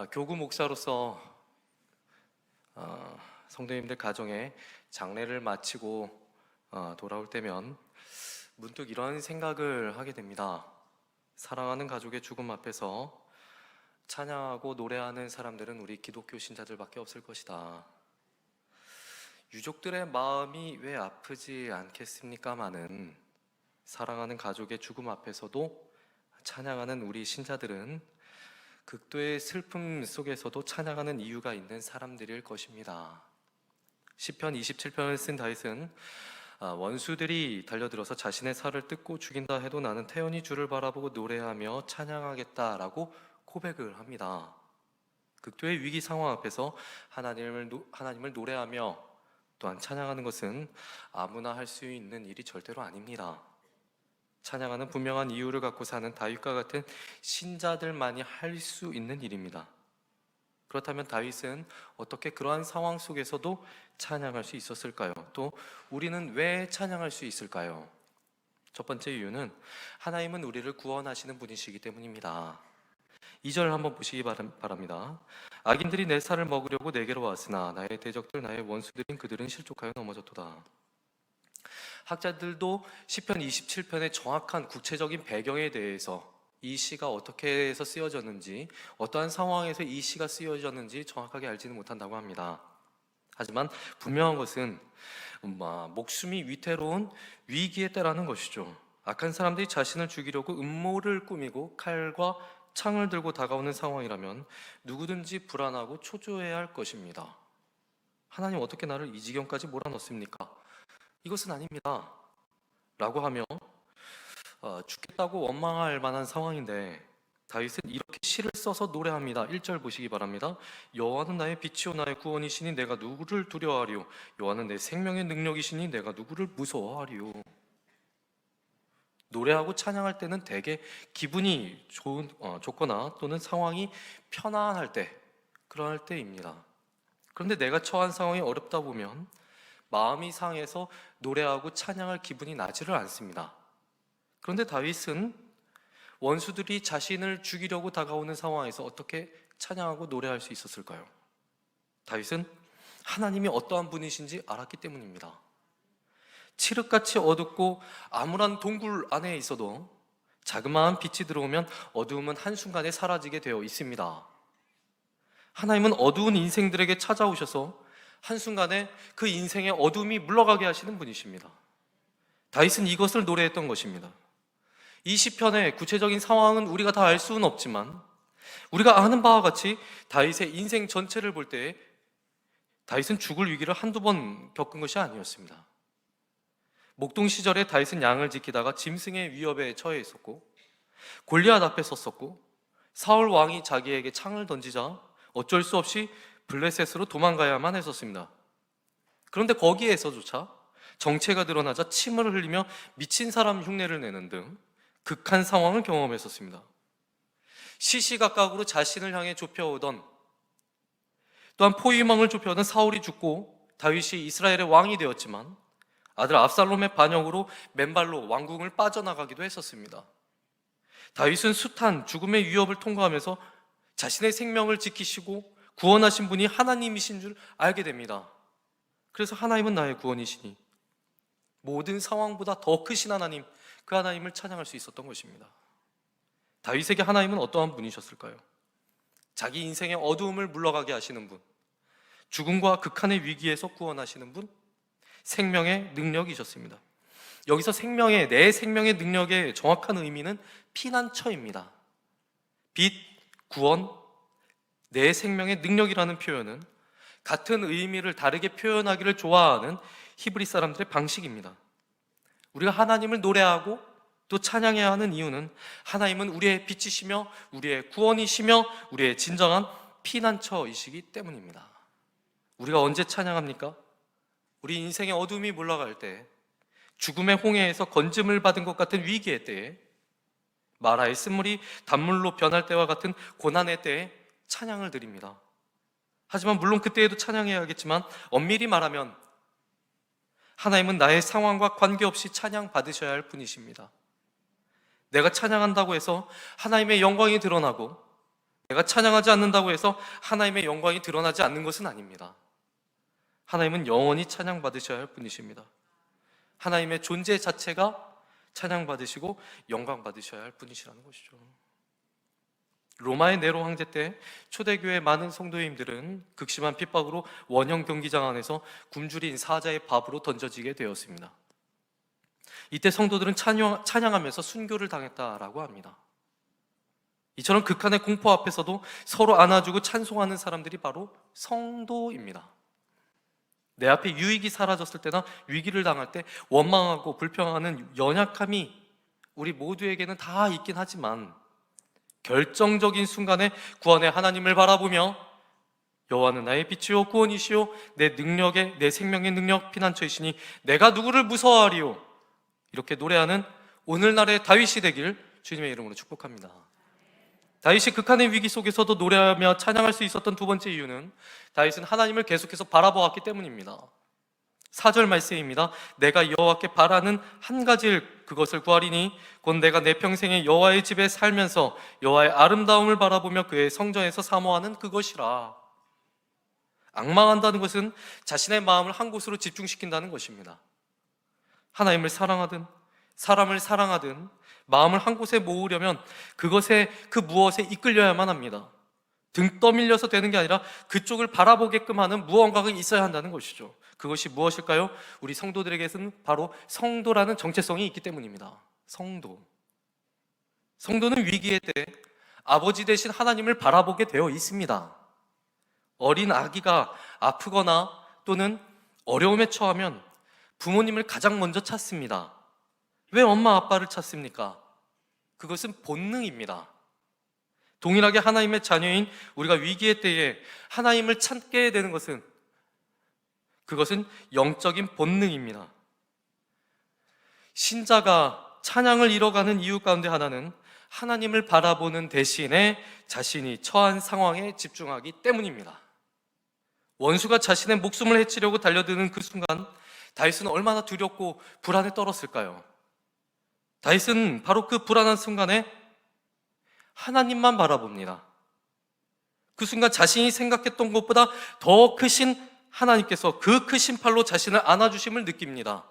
교구 목사로서 성도님들 가정에 장례를 마치고 돌아올 때면 문득 이런 생각을 하게 됩니다. 사랑하는 가족의 죽음 앞에서 찬양하고 노래하는 사람들은 우리 기독교 신자들밖에 없을 것이다. 유족들의 마음이 왜 아프지 않겠습니까마는 사랑하는 가족의 죽음 앞에서도 찬양하는 우리 신자들은 극도의 슬픔 속에서도 찬양하는 이유가 있는 사람들일 것입니다. 시편 27편을 쓴 다윗은 원수들이 달려들어서 자신의 살을 뜯고 죽인다 해도 나는 태연히 주를 바라보고 노래하며 찬양하겠다라고 고백을 합니다. 극도의 위기 상황 앞에서 하나님을 노래하며 또한 찬양하는 것은 아무나 할 수 있는 일이 절대로 아닙니다. 찬양하는 분명한 이유를 갖고 사는 다윗과 같은 신자들만이 할 수 있는 일입니다. 그렇다면 다윗은 어떻게 그러한 상황 속에서도 찬양할 수 있었을까요? 또 우리는 왜 찬양할 수 있을까요? 첫 번째 이유는 하나님은 우리를 구원하시는 분이시기 때문입니다. 2절 한번 보시기 바랍니다. 악인들이 내 살을 먹으려고 내게로 왔으나 나의 대적들 나의 원수들인 그들은 실족하여 넘어졌도다. 학자들도 시편 27편의 정확한 구체적인 배경에 대해서 이 시가 어떻게 해서 쓰여졌는지, 어떠한 상황에서 이 시가 쓰여졌는지 정확하게 알지는 못한다고 합니다. 하지만 분명한 것은 목숨이 위태로운 위기에 때라는 것이죠. 악한 사람들이 자신을 죽이려고 음모를 꾸미고 칼과 창을 들고 다가오는 상황이라면 누구든지 불안하고 초조해야 할 것입니다. 하나님 어떻게 나를 이 지경까지 몰아넣습니까? 이것은 아닙니다 라고 하며 죽겠다고 원망할 만한 상황인데 다윗은 이렇게 시를 써서 노래합니다. 1절 보시기 바랍니다. 여호와는 나의 빛이요 나의 구원이시니 내가 누구를 두려워하리요 여호와는 내 생명의 능력이시니 내가 누구를 무서워하리요. 노래하고 찬양할 때는 대개 기분이 좋거나 또는 상황이 편안할 때, 그럴 때입니다. 그런데 내가 처한 상황이 어렵다 보면 마음이 상해서 노래하고 찬양할 기분이 나지를 않습니다. 그런데 다윗은 원수들이 자신을 죽이려고 다가오는 상황에서 어떻게 찬양하고 노래할 수 있었을까요? 다윗은 하나님이 어떠한 분이신지 알았기 때문입니다. 칠흑같이 어둡고 암울한 동굴 안에 있어도 자그마한 빛이 들어오면 어두움은 한순간에 사라지게 되어 있습니다. 하나님은 어두운 인생들에게 찾아오셔서 한순간에 그 인생의 어둠이 물러가게 하시는 분이십니다. 다윗은 이것을 노래했던 것입니다. 이 시편의 구체적인 상황은 우리가 다 알 수는 없지만 우리가 아는 바와 같이 다윗의 인생 전체를 볼 때 다윗은 죽을 위기를 한두 번 겪은 것이 아니었습니다. 목동 시절에 다윗은 양을 지키다가 짐승의 위협에 처해 있었고 골리앗 앞에 섰었고 사울 왕이 자기에게 창을 던지자 어쩔 수 없이 블레셋으로 도망가야만 했었습니다. 그런데 거기에서조차 정체가 드러나자 침을 흘리며 미친 사람 흉내를 내는 등 극한 상황을 경험했었습니다. 시시각각으로 자신을 향해 좁혀오던, 또한 포위망을 좁혀오던 사울이 죽고 다윗이 이스라엘의 왕이 되었지만 아들 압살롬의 반역으로 맨발로 왕궁을 빠져나가기도 했었습니다. 다윗은 숱한 죽음의 위협을 통과하면서 자신의 생명을 지키시고 구원하신 분이 하나님이신 줄 알게 됩니다. 그래서 하나님은 나의 구원이시니 모든 상황보다 더 크신 하나님, 그 하나님을 찬양할 수 있었던 것입니다. 다윗에게 하나님은 어떠한 분이셨을까요? 자기 인생의 어두움을 물러가게 하시는 분, 죽음과 극한의 위기에서 구원하시는 분, 생명의 능력이셨습니다. 여기서 내 생명의 능력의 정확한 의미는 피난처입니다. 빛, 구원, 내 생명의 능력이라는 표현은 같은 의미를 다르게 표현하기를 좋아하는 히브리 사람들의 방식입니다. 우리가 하나님을 노래하고 또 찬양해야 하는 이유는 하나님은 우리의 빛이시며 우리의 구원이시며 우리의 진정한 피난처이시기 때문입니다. 우리가 언제 찬양합니까? 우리 인생의 어둠이 물러갈 때, 죽음의 홍해에서 건짐을 받은 것 같은 위기의 때에, 마라의 쓴물이 단물로 변할 때와 같은 고난의 때에 찬양을 드립니다. 하지만 물론 그때에도 찬양해야겠지만 엄밀히 말하면 하나님은 나의 상황과 관계없이 찬양 받으셔야 할 분이십니다. 내가 찬양한다고 해서 하나님의 영광이 드러나고 내가 찬양하지 않는다고 해서 하나님의 영광이 드러나지 않는 것은 아닙니다. 하나님은 영원히 찬양받으셔야 할 분이십니다. 하나님의 존재 자체가 찬양받으시고 영광받으셔야 할 분이시라는 것이죠. 로마의 네로 황제 때 초대교회 많은 성도님들은 극심한 핍박으로 원형 경기장 안에서 굶주린 사자의 밥으로 던져지게 되었습니다. 이때 성도들은 찬양하면서 순교를 당했다라고 합니다. 이처럼 극한의 공포 앞에서도 서로 안아주고 찬송하는 사람들이 바로 성도입니다. 내 앞에 유익이 사라졌을 때나 위기를 당할 때 원망하고 불평하는 연약함이 우리 모두에게는 다 있긴 하지만 결정적인 순간에 구원의 하나님을 바라보며 여호와는 나의 빛이요 구원이시요 내 생명의 능력 피난처이시니 내가 누구를 무서워하리요, 이렇게 노래하는 오늘날의 다윗이 되길 주님의 이름으로 축복합니다. 다윗이 극한의 위기 속에서도 노래하며 찬양할 수 있었던 두 번째 이유는 다윗은 하나님을 계속해서 바라보았기 때문입니다. 4절 말씀입니다. 내가 여호와께 바라는 한 가지를 그것을 구하리니 곧 내가 내 평생에 여호와의 집에 살면서 여호와의 아름다움을 바라보며 그의 성전에서 사모하는 그것이라. 앙망한다는 것은 자신의 마음을 한 곳으로 집중시킨다는 것입니다. 하나님을 사랑하든 사람을 사랑하든 마음을 한 곳에 모으려면 그 무엇에 이끌려야만 합니다. 등 떠밀려서 되는 게 아니라 그쪽을 바라보게끔 하는 무언가가 있어야 한다는 것이죠. 그것이 무엇일까요? 우리 성도들에게는 바로 성도라는 정체성이 있기 때문입니다. 성도는 위기의 때 아버지 되신 하나님을 바라보게 되어 있습니다. 어린 아기가 아프거나 또는 어려움에 처하면 부모님을 가장 먼저 찾습니다. 왜 엄마 아빠를 찾습니까? 그것은 본능입니다. 동일하게 하나님의 자녀인 우리가 위기의 때에 하나님을 찾게 되는 그것은 영적인 본능입니다. 신자가 찬양을 잃어가는 이유 가운데 하나는 하나님을 바라보는 대신에 자신이 처한 상황에 집중하기 때문입니다. 원수가 자신의 목숨을 해치려고 달려드는 그 순간 다윗은 얼마나 두렵고 불안에 떨었을까요? 다윗은 바로 그 불안한 순간에 하나님만 바라봅니다. 그 순간 자신이 생각했던 것보다 더 크신 하나님께서 그 크신 팔로 자신을 안아주심을 느낍니다.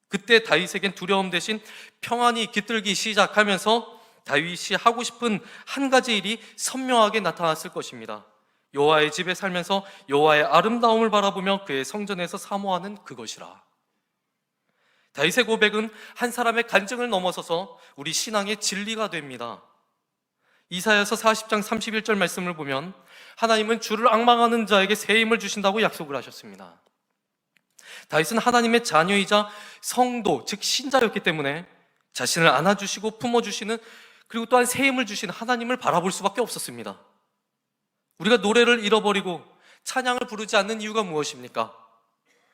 그때 다윗에겐 두려움 대신 평안이 깃들기 시작하면서 다윗이 하고 싶은 한 가지 일이 선명하게 나타났을 것입니다. 여호와의 집에 살면서 여호와의 아름다움을 바라보며 그의 성전에서 사모하는 그것이라. 다윗의 고백은 한 사람의 간증을 넘어서서 우리 신앙의 진리가 됩니다. 이사야서 40장 31절 말씀을 보면 하나님은 주를 앙망하는 자에게 새 힘을 주신다고 약속을 하셨습니다. 다윗은 하나님의 자녀이자 성도, 즉 신자였기 때문에 자신을 안아주시고 품어주시는, 그리고 또한 새 힘을 주시는 하나님을 바라볼 수밖에 없었습니다. 우리가 노래를 잃어버리고 찬양을 부르지 않는 이유가 무엇입니까?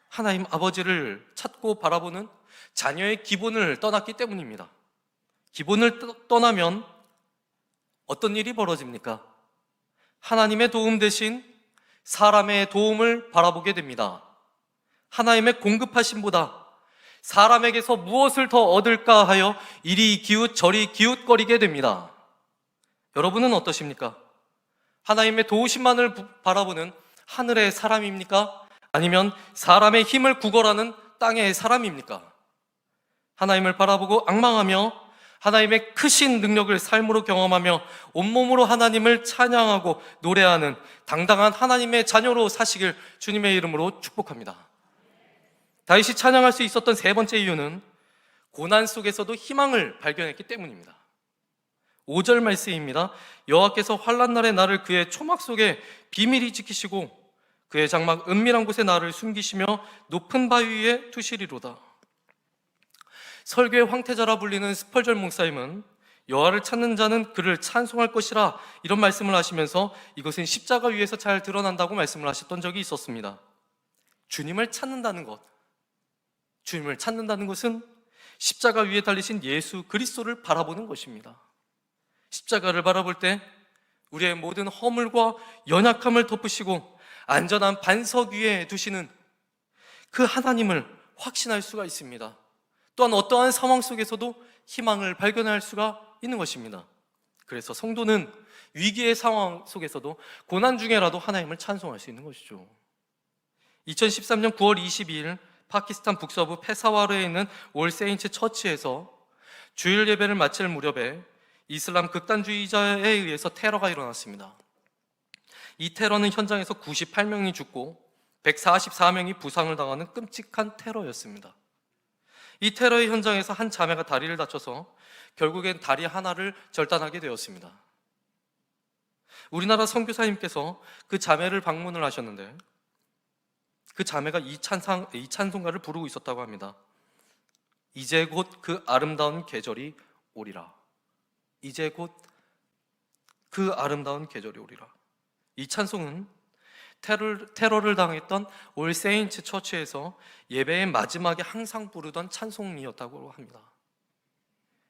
하나님 아버지를 찾고 바라보는 자녀의 기본을 떠났기 때문입니다. 기본을 떠나면 어떤 일이 벌어집니까? 하나님의 도움 대신 사람의 도움을 바라보게 됩니다. 하나님의 공급하심보다 사람에게서 무엇을 더 얻을까 하여 이리 기웃 저리 기웃거리게 됩니다. 여러분은 어떠십니까? 하나님의 도우심만을 바라보는 하늘의 사람입니까? 아니면 사람의 힘을 구걸하는 땅의 사람입니까? 하나님을 바라보고 앙망하며 하나님의 크신 능력을 삶으로 경험하며 온몸으로 하나님을 찬양하고 노래하는 당당한 하나님의 자녀로 사시길 주님의 이름으로 축복합니다. 다윗이 찬양할 수 있었던 세 번째 이유는 고난 속에서도 희망을 발견했기 때문입니다. 5절 말씀입니다. 여호와께서 환난 날에 나를 그의 초막 속에 비밀히 지키시고 그의 장막 은밀한 곳에 나를 숨기시며 높은 바위 위에 두시리로다. 설교의 황태자라 불리는 스펄전 목사님은 여호와를 찾는 자는 그를 찬송할 것이라 이런 말씀을 하시면서 이것은 십자가 위에서 잘 드러난다고 말씀을 하셨던 적이 있었습니다. 주님을 찾는다는 것은 십자가 위에 달리신 예수 그리스도를 바라보는 것입니다. 십자가를 바라볼 때 우리의 모든 허물과 연약함을 덮으시고 안전한 반석 위에 두시는 그 하나님을 확신할 수가 있습니다. 또한 어떠한 상황 속에서도 희망을 발견할 수가 있는 것입니다. 그래서 성도는 위기의 상황 속에서도 고난 중에라도 하나님을 찬송할 수 있는 것이죠. 2013년 9월 22일 파키스탄 북서부 페사와르에 있는 올 세인트 처치에서 주일 예배를 마칠 무렵에 이슬람 극단주의자에 의해서 테러가 일어났습니다. 이 테러는 현장에서 98명이 죽고 144명이 부상을 당하는 끔찍한 테러였습니다. 이 테러의 현장에서 한 자매가 다리를 다쳐서 결국엔 다리 하나를 절단하게 되었습니다. 우리나라 선교사님께서 그 자매를 방문을 하셨는데 그 자매가 이 찬송가를 부르고 있었다고 합니다. 이제 곧 그 아름다운 계절이 오리라. 이제 곧 그 아름다운 계절이 오리라. 이 찬송은 테러를 당했던 올 세인트 처치에서 예배의 마지막에 항상 부르던 찬송이었다고 합니다.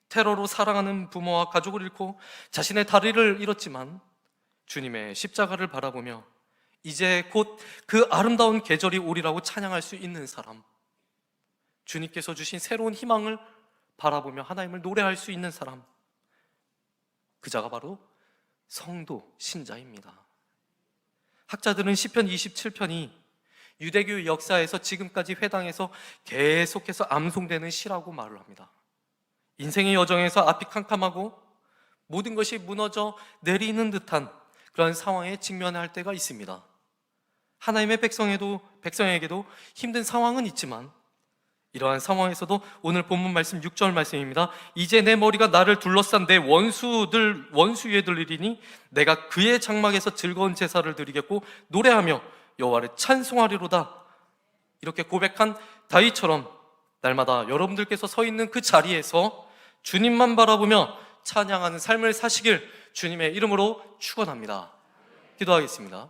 테러로 사랑하는 부모와 가족을 잃고 자신의 다리를 잃었지만 주님의 십자가를 바라보며 이제 곧 그 아름다운 계절이 오리라고 찬양할 수 있는 사람, 주님께서 주신 새로운 희망을 바라보며 하나님을 노래할 수 있는 사람, 그 자가 바로 성도, 신자입니다. 학자들은 시편 27편이 유대교 역사에서 지금까지 회당에서 계속해서 암송되는 시라고 말을 합니다. 인생의 여정에서 앞이 캄캄하고 모든 것이 무너져 내리는 듯한 그런 상황에 직면할 때가 있습니다. 하나님의 백성에게도 힘든 상황은 있지만 이러한 상황에서도 오늘 본문 말씀 6절 말씀입니다. 이제 내 머리가 나를 둘러싼 내 원수 위에 들리리니 내가 그의 장막에서 즐거운 제사를 드리겠고 노래하며 여호와를 찬송하리로다. 이렇게 고백한 다윗처럼 날마다 여러분들께서 서 있는 그 자리에서 주님만 바라보며 찬양하는 삶을 사시길 주님의 이름으로 축원합니다. 기도하겠습니다.